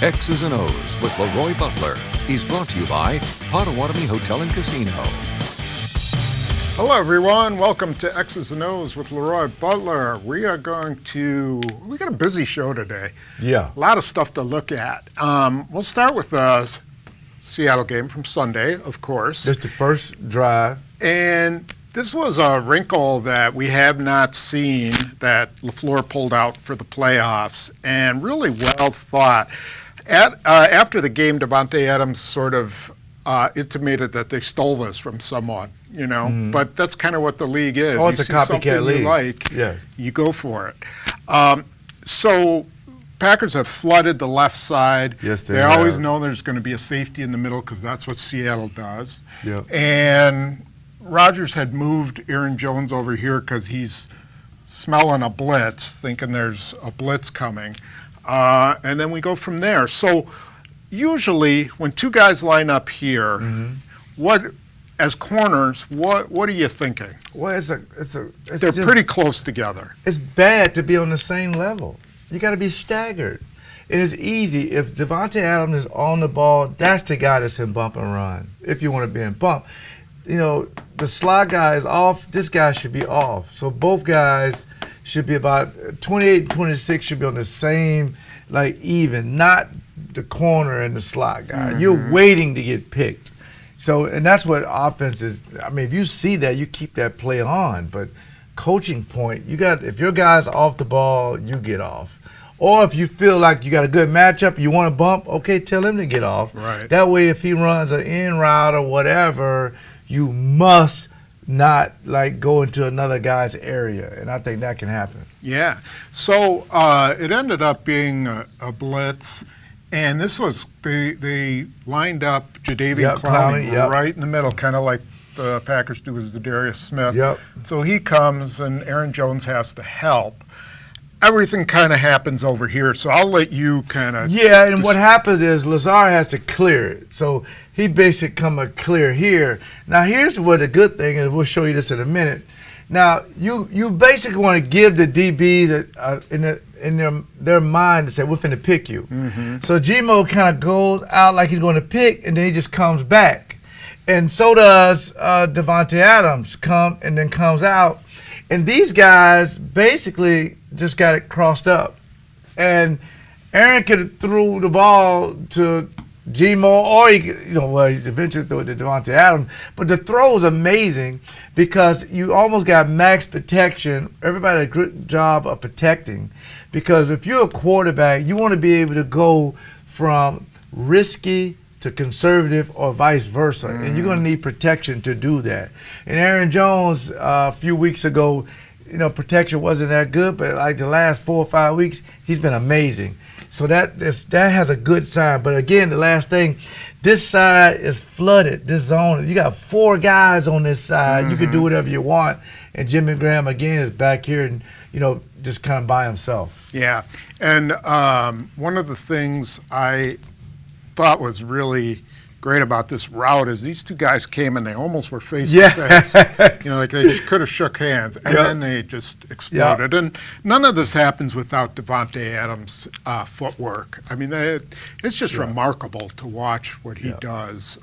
X's and O's with LeRoy Butler is brought to you by Potawatomi Hotel and Casino. Hello, everyone. Welcome to X's and O's with LeRoy Butler. We got a busy show today. Yeah. A lot of stuff to look at. We'll start with the Seattle game from Sunday, of course. Just the first drive. And this was a wrinkle that we have not seen that LaFleur pulled out for the playoffs, and really well thought. After the game, Davante Adams sort of intimated that they stole this from someone, But that's kind of what the league is. Oh, it's you a see copycat something league. You like, yeah. You go for it. So Packers have flooded the left side. Yes, they always know there's going to be a safety in the middle because that's what Seattle does. Yep. And Rodgers had moved Aaron Jones over here because he's smelling a blitz, thinking there's a blitz coming. And then we go from there. So usually when two guys line up here, as corners, what are you thinking? Well, they're pretty close together. It's bad to be on the same level. You got to be staggered. It is easy. If Davante Adams is on the ball, that's the guy that's in bump and run, if you want to be in bump. The slot guy is off. This guy should be off. So both guys should be about 28 and 26 should be on the same, even, not the corner and the slot guy. You're waiting to get picked. So, and that's what offense is. I mean, if you see that, you keep that play on. But coaching point, if your guy's off the ball, you get off. Or if you feel like you got a good matchup, you want to bump, okay, tell him to get off. Right. That way, if he runs an in route or whatever, you must not go into another guy's area, and I think that can happen. Yeah. So it ended up being a blitz, and this was they lined up Jadeveon Clowney right in the middle, kind of like the Packers do with Zadarius Smith. Yep. So he comes, and Aaron Jones has to help. Everything kind of happens over here, so I'll let you kind of. Yeah, and what happens is Lazard has to clear it. So he basically come a clear here. Now here's what the good thing is. We'll show you this in a minute. Now you basically want to give the DBs in their mind to say we're finna pick you. So Gmo kind of goes out like he's going to pick, and then he just comes back, and so does Davante Adams comes out, and these guys basically just got it crossed up, and Aaron could have threw the ball to Gmo, or he eventually threw it to Davante Adams. But the throw was amazing because you almost got max protection. Everybody did a good job of protecting, because if you're a quarterback, you want to be able to go from risky to conservative or vice versa, and you're going to need protection to do that. And Aaron Jones, a few weeks ago, protection wasn't that good, but the last 4 or 5 weeks, he's been amazing. So that has a good sign. But again, the last thing, this side is flooded, this zone. You got 4 guys on this side. You can do whatever you want. And Jimmy Graham, again, is back here and, just kind of by himself. Yeah. And one of the things I thought was really great about this route is these two guys came and they almost were face to face. They just could have shook hands, and then they just exploded. And none of this happens without Davante Adams' footwork. I mean, it's just remarkable to watch what he does.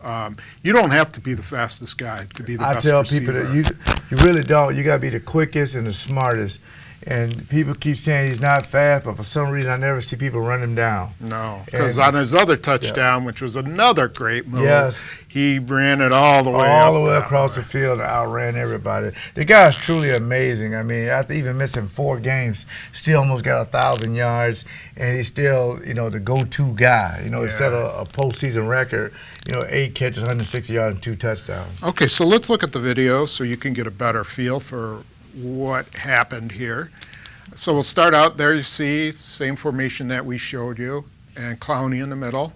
You don't have to be the fastest guy to be the best receiver. I tell people that you really don't. You got to be the quickest and the smartest. And people keep saying he's not fast, but for some reason I never see people run him down. No, because on his other touchdown, which was another great move, he ran it all the way across the field and outran everybody. The guy's truly amazing. I mean, after even missing 4 games, still almost got 1,000 yards, and he's still, the go-to guy. He set a postseason record, 8 catches, 160 yards, and 2 touchdowns. Okay, so let's look at the video so you can get a better feel for what happened here. So we'll start out there. You see same formation that we showed you, and Clowney in the middle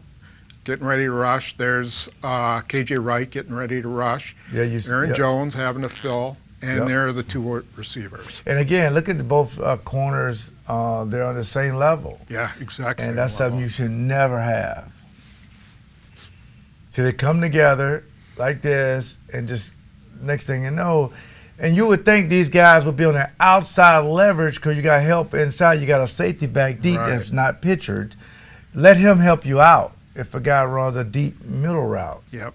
getting ready to rush. There's KJ Wright getting ready to rush. Aaron Jones having to fill, and there are the 2 receivers. And again, look at both corners. They're on the same level. Yeah, exactly. And that's something you should never have. So they come together like this, and just next thing you know, and you would think these guys would be on the outside leverage because you got help inside. You got a safety back deep that's not pictured. let him help you out if a guy runs a deep middle route. Yep.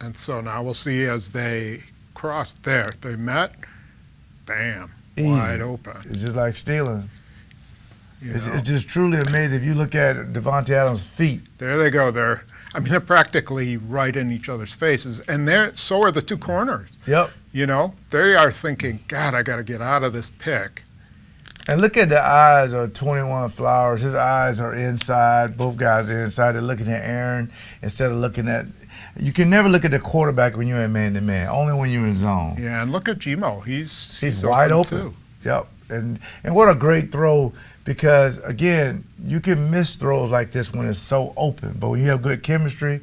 And so now we'll see as they crossed there. They met, bam, Easy. wide open. It's just like stealing. It's know. just truly amazing. If you look at Davante Adams' feet. There they go. They're practically right in each other's faces. And so are the two corners. Yep. They are thinking, God, I got to get out of this pick. And look at the eyes of 21 Flowers. His eyes are inside. Both guys are inside. They're looking at Aaron instead of looking at. You can never look at the quarterback when you're in man-to-man. Only when you're in zone. Yeah, and look at Gmo. He's wide open. too. Yep. And what a great throw, because again, you can miss throws like this when it's so open. But when you have good chemistry,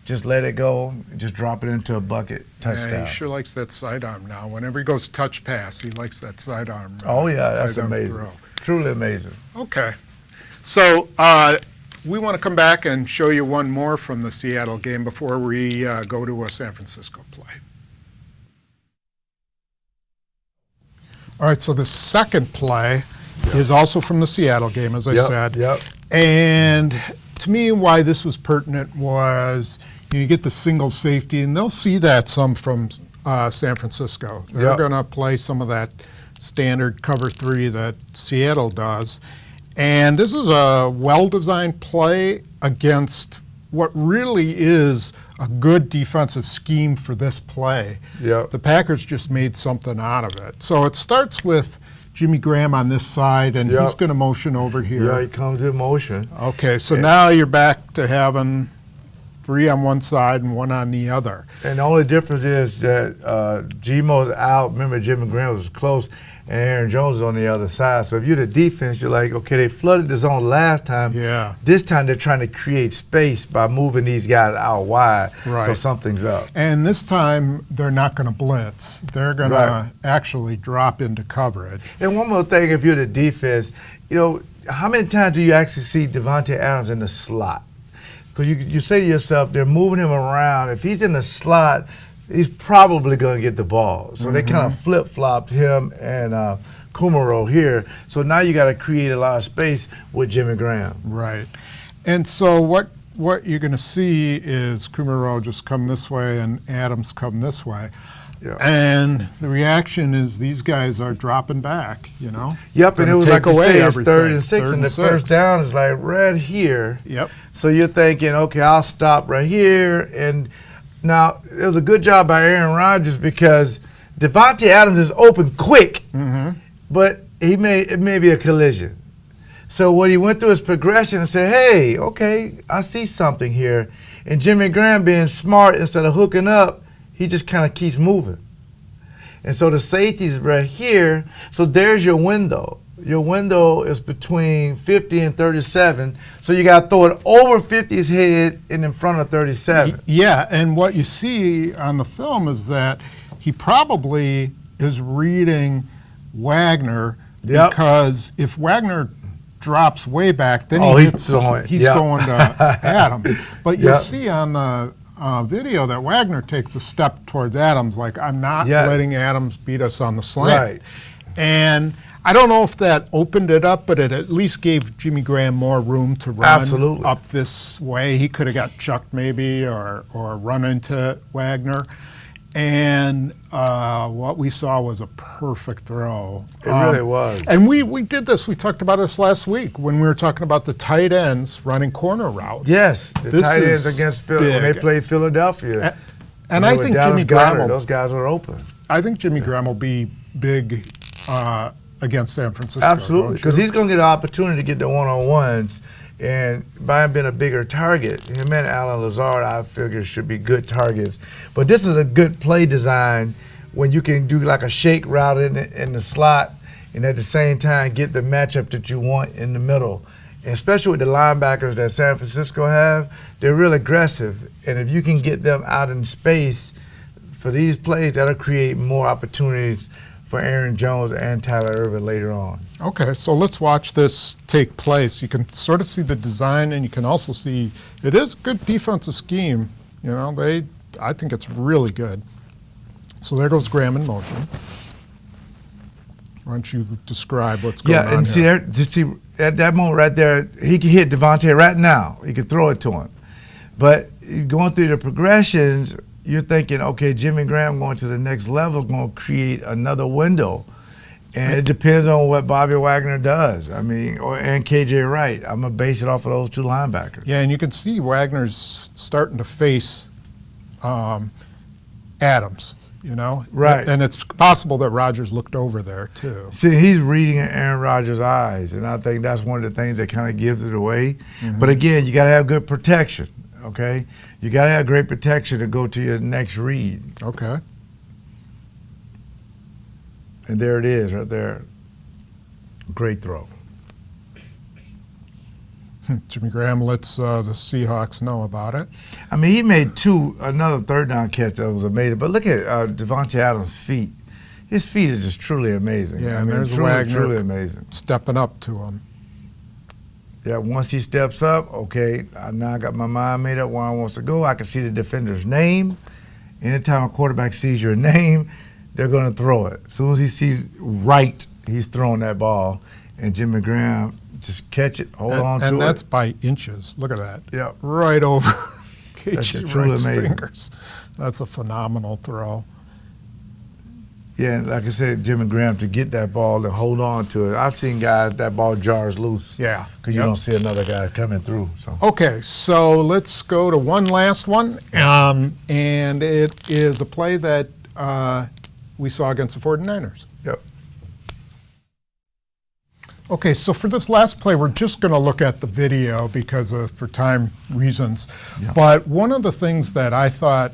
just let it go. Just drop it into a bucket. Touchdown. Yeah, he sure likes that sidearm now. Whenever he goes touch pass, he likes that sidearm. Oh yeah, that's amazing. Throw. Truly amazing. Okay, so we want to come back and show you one more from the Seattle game before we go to a San Francisco play. All right, so the second play is also from the Seattle game, as I said. Yep. And to me, why this was pertinent was you get the single safety, and they'll see that some from San Francisco. They're going to play some of that standard cover 3 that Seattle does. And this is a well-designed play against what really is a good defensive scheme for this play. Yep. The Packers just made something out of it. So it starts with Jimmy Graham on this side, and he's going to motion over here. Yeah, he comes in motion. Okay, so now you're back to having 3 on one side and 1 on the other. And the only difference is that Gmo's out. Remember, Jimmy Graham was close, and Aaron Jones is on the other side. So if you're the defense, you're like, okay, they flooded the zone last time. Yeah. This time they're trying to create space by moving these guys out wide. Right. So something's up. And this time they're not going to blitz. They're going to actually drop into coverage. And one more thing, if you're the defense, how many times do you actually see Davante Adams in the slot? Because you say to yourself, they're moving him around. If he's in the slot, he's probably going to get the ball. So they kind of flip-flopped him and Kumaro here. So now you got to create a lot of space with Jimmy Graham. Right. And so what you're going to see is Kumaro just come this way and Adams come this way. Yeah. And the reaction is these guys are dropping back, Yep, and it was like you say, it's 3rd and 6, and the 6. first down is like right here. Yep. So you're thinking, okay, I'll stop right here. And now, it was a good job by Aaron Rodgers because Davante Adams is open quick, but it may be a collision. So what he went through his progression and said, hey, okay, I see something here. And Jimmy Graham being smart, instead of hooking up, he just kind of keeps moving. And so the safety's right here. So there's your window. Your window is between 50 and 37. So you got to throw it over 50's head and in front of 37. Yeah, and what you see on the film is that he probably is reading Wagner because if Wagner drops way back, then he's going to Adams. But you'll see on the video that Wagner takes a step towards Adams, like, I'm not letting Adams beat us on the slant. Right. And I don't know if that opened it up, but it at least gave Jimmy Graham more room to run up this way. He could have got chucked maybe or run into Wagner. And what we saw was a perfect throw. It really was. And we did this. We talked about this last week when we were talking about the tight ends running corner routes. Yes, the tight ends against Philly when they played Philadelphia. And I think Jimmy Graham those guys are open. I think Jimmy Graham will be big against San Francisco. Absolutely, because he's going to get an opportunity to get the one-on-ones. And by him being a bigger target, him and Alan Lazard, I figure, should be good targets. But this is a good play design when you can do like a shake route in the slot and at the same time get the matchup that you want in the middle. And especially with the linebackers that San Francisco have, they're real aggressive. And if you can get them out in space for these plays, that'll create more opportunities for Aaron Jones and Tyler Ervin later on. Okay, so let's watch this take place. You can sort of see the design, and you can also see it is a good defensive scheme. I think it's really good. So there goes Graham in motion. Why don't you describe what's going on and here? see at that moment right there, he could hit Devontae right now. He could throw it to him. But going through the progressions, you're thinking, okay, Jimmy Graham going to the next level is going to create another window. And it depends on what Bobby Wagner does. I mean, and KJ Wright. I'm going to base it off of those two linebackers. Yeah, and you can see Wagner's starting to face Adams, you know? Right. And it's possible that Rodgers looked over there, too. See, he's reading in Aaron Rodgers' eyes, and I think that's one of the things that kind of gives it away. Mm-hmm. But again, you got to have good protection, okay? You got to have great protection to go to your next read. Okay. And there it is right there. Great throw. Jimmy Graham lets the Seahawks know about it. I mean, he made another third down catch that was amazing. But look at Devontae Adams' feet. His feet are just truly amazing. Yeah, I mean, there's truly, Wagner amazing. Stepping up to him. Yeah, once he steps up, okay, now I got my mind made up where I wants to go. I can see the defender's name. Anytime a quarterback sees your name, they're going to throw it. As soon as he sees right, he's throwing that ball. And Jimmy Graham, just catch it, hold on to it. And that's by inches. Look at that. Yeah. Right over That's KJ truly Wright's amazing. fingers. That's a phenomenal throw. Yeah, and like I said, Jimmy Graham, to get that ball and hold on to it. I've seen guys, that ball jars loose. Yeah. Because you don't see another guy coming through. So. Okay, so let's go to one last one. And it is a play that we saw against the 49ers. Yep. Okay, so for this last play, we're just going to look at the video because for time reasons. Yeah. But one of the things that I thought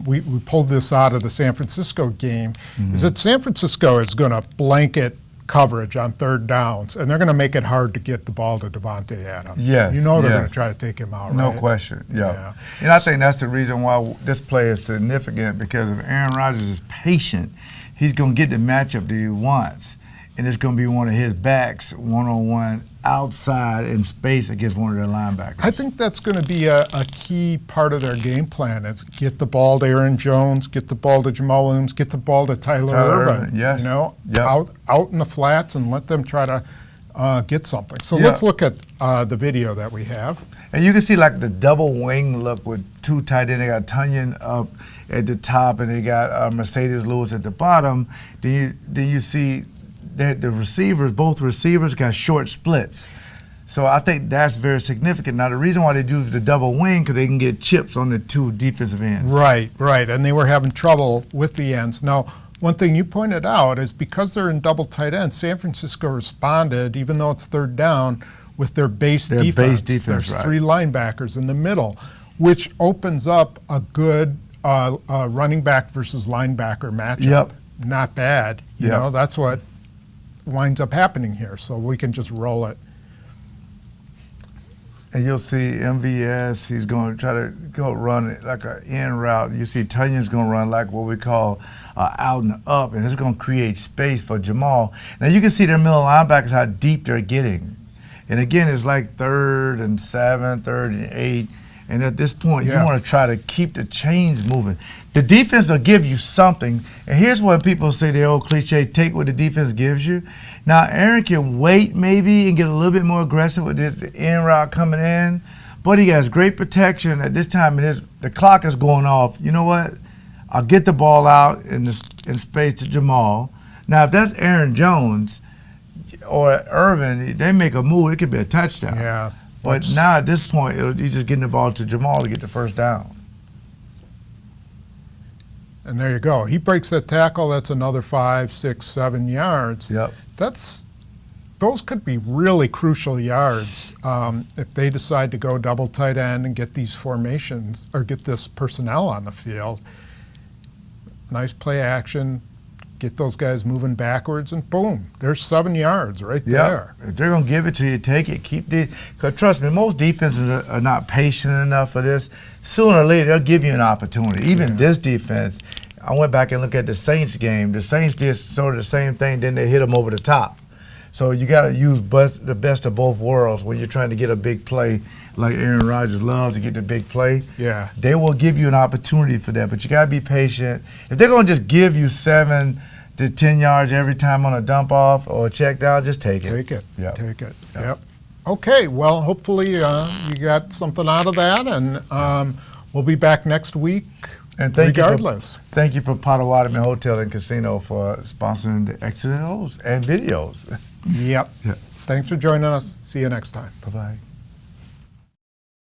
we pulled this out of the San Francisco game is that San Francisco is going to blanket coverage on third downs, and they're going to make it hard to get the ball to Devontae Adams. Yes, you know they're yes. going to try to take him out, No right? question, yeah. Yeah. And I think that's the reason why this play is significant, because if Aaron Rodgers is patient, he's going to get the matchup that he wants. And it's going to be one of his backs, one-on-one, outside in space against one of their linebackers. I think that's going to be a key part of their game plan is get the ball to Aaron Jones, get the ball to Jamal Williams, get the ball to Tyler Ervin. Yes. You know, Yep. out in the flats and let them try to get something. So Yeah. let's look at the video that we have. And you can see like the double wing look with two tight ends. They got Tunyon up at the top, and they got Mercedes Lewis at the bottom. Then you see that the receivers, both receivers, got short splits. So I think that's very significant. Now, the reason why they do the double wing, because they can get chips on the two defensive ends. Right. And they were having trouble with the ends. Now, one thing you pointed out is because they're in double tight ends, San Francisco responded, even though it's third down, with their base defense. There's right. three linebackers in the middle, which opens up a good running back versus linebacker matchup. Yep. Not bad. You Yep. know, that's what winds up happening here. So we can just roll it. And you'll see MVS, he's going to try to go run it like an in route. You see Tunyon's going to run like what we call out and up, and it's going to create space for Jamal. Now you can see their middle linebackers, how deep they're getting. And again, it's like 3rd and 7, 3rd and 8. And at this point, you want to try to keep the chains moving. The defense will give you something. And here's what people say, the old cliche, take what the defense gives you. Now, Aaron can wait maybe and get a little bit more aggressive with this in route coming in. But he has great protection. At this time, the clock is going off. You know what? I'll get the ball out in space to Jamal. Now, if that's Aaron Jones or Irvin, they make a move, it could be a touchdown. Yeah. But now at this point, you're just getting the ball to Jamal to get the first down. And there you go. He breaks that tackle. That's another 5, 6, 7 yards. Yep. Those could be really crucial yards if they decide to go double tight end and get these formations or get this personnel on the field. Nice play action. Get those guys moving backwards, and boom, there's 7 yards right there. If they're going to give it to you, take it. Because trust me, most defenses are not patient enough for this. Sooner or later, they'll give you an opportunity. Even this defense, I went back and looked at the Saints game. The Saints did sort of the same thing, then they hit them over the top. So you got to use the best of both worlds when you're trying to get a big play, like Aaron Rodgers loves to get the big play. Yeah. They will give you an opportunity for that, but you got to be patient. If they're going to just give you 7, to 10 yards every time on a dump off or a check down, just take it. Take it. Yep. Take it. Yep. Okay. Well, hopefully you got something out of that, and we'll be back next week. And regardless. Thank you for Potawatomi Hotel and Casino for sponsoring the X's and O's and videos. Yep. Thanks for joining us. See you next time. Bye-bye.